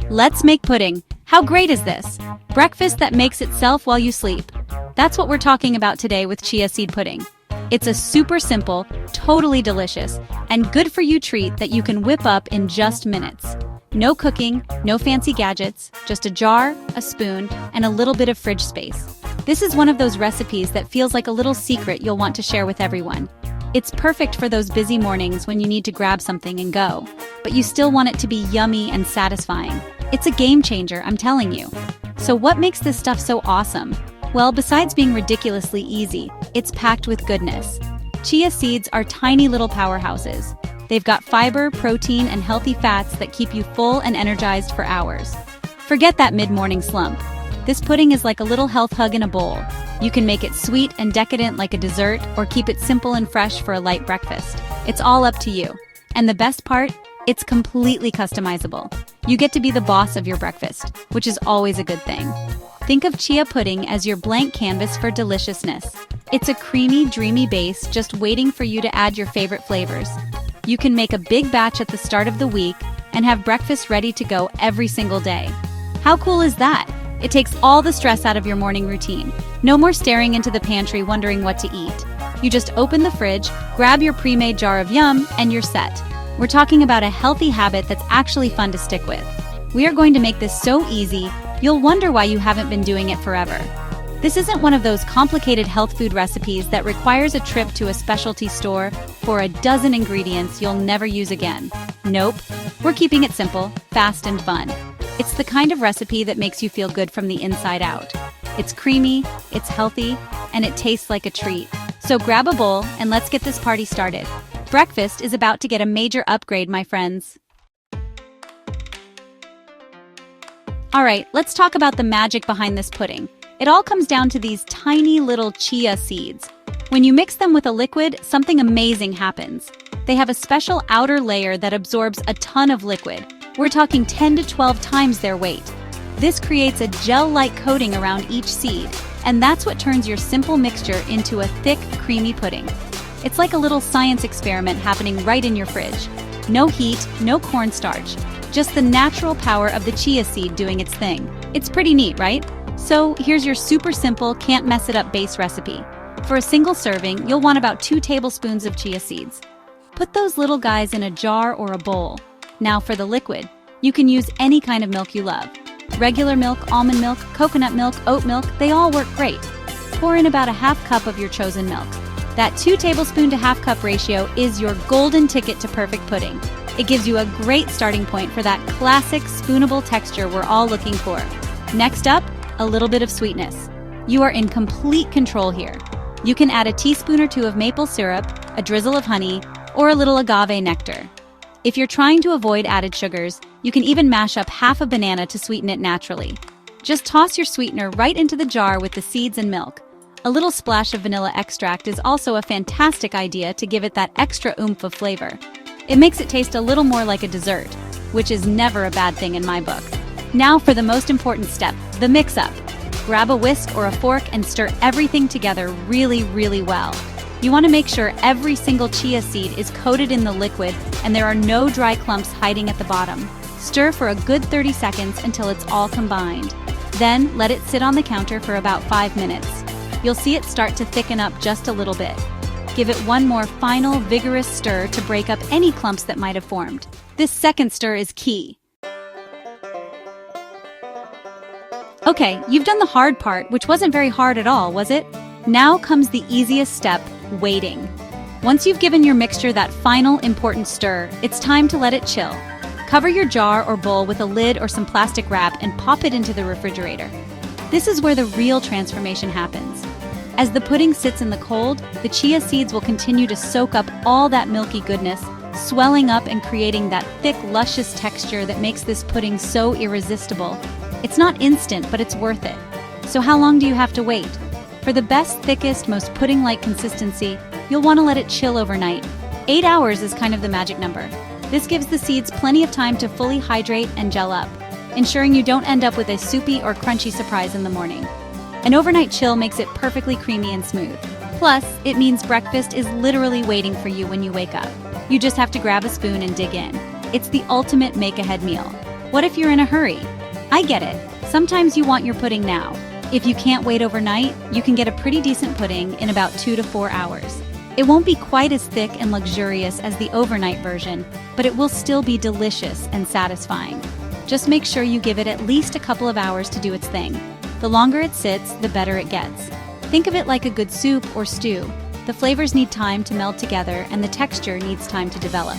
Let's make pudding. How great is this? Breakfast that makes itself while you sleep. That's what we're talking about today with chia seed pudding. It's a super simple, totally delicious, and good for you treat that you can whip up in just minutes. No cooking, no fancy gadgets, just a jar, a spoon, and a little bit of fridge space. This is one of those recipes that feels like a little secret you'll want to share with everyone. It's perfect for those busy mornings when you need to grab something and go, but you still want it to be yummy and satisfying. It's a game changer, I'm telling you. So what makes this stuff so awesome? Well, besides being ridiculously easy, it's packed with goodness. Chia seeds are tiny little powerhouses. They've got fiber, protein, and healthy fats that keep you full and energized for hours. Forget that mid-morning slump. This pudding is like a little health hug in a bowl. You can make it sweet and decadent like a dessert, or keep it simple and fresh for a light breakfast. It's all up to you. And the best part? It's completely customizable. You get to be the boss of your breakfast, which is always a good thing. Think of chia pudding as your blank canvas for deliciousness. It's a creamy, dreamy base just waiting for you to add your favorite flavors. You can make a big batch at the start of the week and have breakfast ready to go every single day. How cool is that? It takes all the stress out of your morning routine. No more staring into the pantry wondering what to eat. You just open the fridge, grab your pre-made jar of yum, and you're set. We're talking about a healthy habit that's actually fun to stick with. We are going to make this so easy, you'll wonder why you haven't been doing it forever. This isn't one of those complicated health food recipes that requires a trip to a specialty store for a dozen ingredients you'll never use again. Nope, we're keeping it simple, fast, and fun. It's the kind of recipe that makes you feel good from the inside out. It's creamy, it's healthy, and it tastes like a treat. So grab a bowl and let's get this party started. Breakfast is about to get a major upgrade, my friends. Alright, let's talk about the magic behind this pudding. It all comes down to these tiny little chia seeds. When you mix them with a liquid, something amazing happens. They have a special outer layer that absorbs a ton of liquid. We're talking 10 to 12 times their weight. This creates a gel-like coating around each seed, and that's what turns your simple mixture into a thick, creamy pudding. It's like a little science experiment happening right in your fridge. No heat, no cornstarch, just the natural power of the chia seed doing its thing. It's pretty neat, right? So here's your super simple, can't mess it up base recipe. For a single serving, you'll want about 2 tablespoons of chia seeds. Put those little guys in a jar or a bowl. Now for the liquid, you can use any kind of milk you love. Regular milk, almond milk, coconut milk, oat milk, they all work great. Pour in about a half cup of your chosen milk. That 2 tablespoon to half cup ratio is your golden ticket to perfect pudding. It gives you a great starting point for that classic spoonable texture we're all looking for. Next up, a little bit of sweetness. You are in complete control here. You can add a teaspoon or 2 of maple syrup, a drizzle of honey, or a little agave nectar. If you're trying to avoid added sugars, you can even mash up half a banana to sweeten it naturally. Just toss your sweetener right into the jar with the seeds and milk. A little splash of vanilla extract is also a fantastic idea to give it that extra oomph of flavor. It makes it taste a little more like a dessert, which is never a bad thing in my book. Now for the most important step, the mix-up. Grab a whisk or a fork and stir everything together really, really well. You want to make sure every single chia seed is coated in the liquid and there are no dry clumps hiding at the bottom. Stir for a good 30 seconds until it's all combined. Then let it sit on the counter for about 5 minutes. You'll see it start to thicken up just a little bit. Give it one more final, vigorous stir to break up any clumps that might have formed. This second stir is key. Okay, you've done the hard part, which wasn't very hard at all, was it? Now comes the easiest step, waiting. Once you've given your mixture that final important stir, it's time to let it chill. Cover your jar or bowl with a lid or some plastic wrap and pop it into the refrigerator. This is where the real transformation happens. As the pudding sits in the cold, the chia seeds will continue to soak up all that milky goodness, swelling up and creating that thick, luscious texture that makes this pudding so irresistible. It's not instant, but it's worth it. So how long do you have to wait? For the best, thickest, most pudding-like consistency, you'll want to let it chill overnight. 8 hours is kind of the magic number. This gives the seeds plenty of time to fully hydrate and gel up, ensuring you don't end up with a soupy or crunchy surprise in the morning. An overnight chill makes it perfectly creamy and smooth. Plus, it means breakfast is literally waiting for you when you wake up. You just have to grab a spoon and dig in. It's the ultimate make-ahead meal. What if you're in a hurry? I get it. Sometimes you want your pudding now. If you can't wait overnight, you can get a pretty decent pudding in about 2 to 4 hours. It won't be quite as thick and luxurious as the overnight version, but it will still be delicious and satisfying. Just make sure you give it at least a couple of hours to do its thing. The longer it sits, the better it gets. Think of it like a good soup or stew. The flavors need time to meld together and the texture needs time to develop.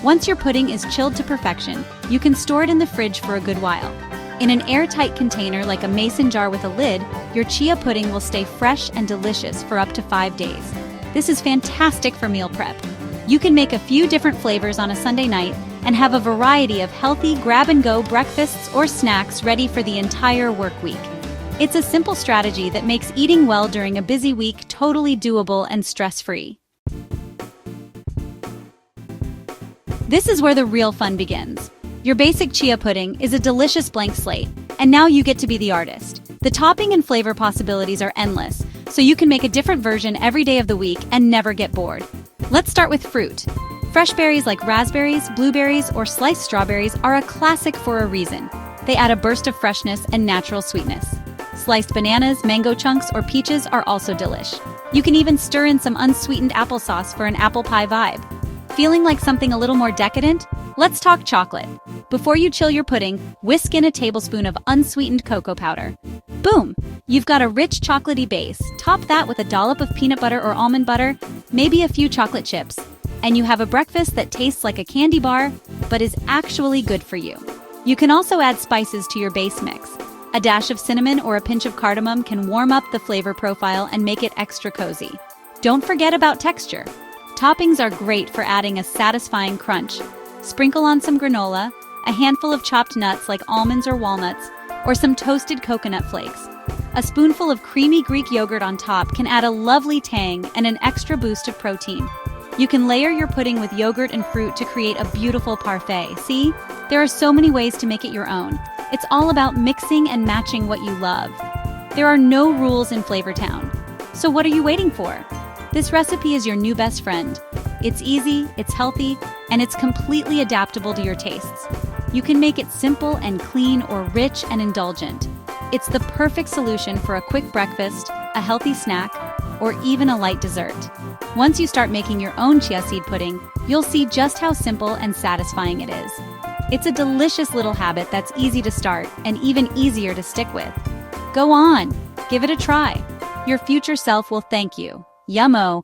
Once your pudding is chilled to perfection, you can store it in the fridge for a good while. In an airtight container like a mason jar with a lid, your chia pudding will stay fresh and delicious for up to 5 days. This is fantastic for meal prep. You can make a few different flavors on a Sunday night and have a variety of healthy grab-and-go breakfasts or snacks ready for the entire work week. It's a simple strategy that makes eating well during a busy week totally doable and stress-free. This is where the real fun begins. Your basic chia pudding is a delicious blank slate, and now you get to be the artist. The topping and flavor possibilities are endless, so you can make a different version every day of the week and never get bored. Let's start with fruit. Fresh berries like raspberries, blueberries, or sliced strawberries are a classic for a reason. They add a burst of freshness and natural sweetness. Sliced bananas, mango chunks, or peaches are also delish. You can even stir in some unsweetened applesauce for an apple pie vibe. Feeling like something a little more decadent? Let's talk chocolate. Before you chill your pudding, whisk in a tablespoon of unsweetened cocoa powder. Boom! You've got a rich chocolatey base. Top that with a dollop of peanut butter or almond butter, maybe a few chocolate chips. And you have a breakfast that tastes like a candy bar, but is actually good for you. You can also add spices to your base mix. A dash of cinnamon or a pinch of cardamom can warm up the flavor profile and make it extra cozy. Don't forget about texture. Toppings are great for adding a satisfying crunch. Sprinkle on some granola, a handful of chopped nuts like almonds or walnuts, or some toasted coconut flakes. A spoonful of creamy Greek yogurt on top can add a lovely tang and an extra boost of protein. You can layer your pudding with yogurt and fruit to create a beautiful parfait. See? There are so many ways to make it your own. It's all about mixing and matching what you love. There are no rules in Flavortown. So what are you waiting for? This recipe is your new best friend. It's easy, it's healthy, and it's completely adaptable to your tastes. You can make it simple and clean or rich and indulgent. It's the perfect solution for a quick breakfast, a healthy snack, or even a light dessert. Once you start making your own chia seed pudding, you'll see just how simple and satisfying it is. It's a delicious little habit that's easy to start and even easier to stick with. Go on, give it a try. Your future self will thank you. Yummo!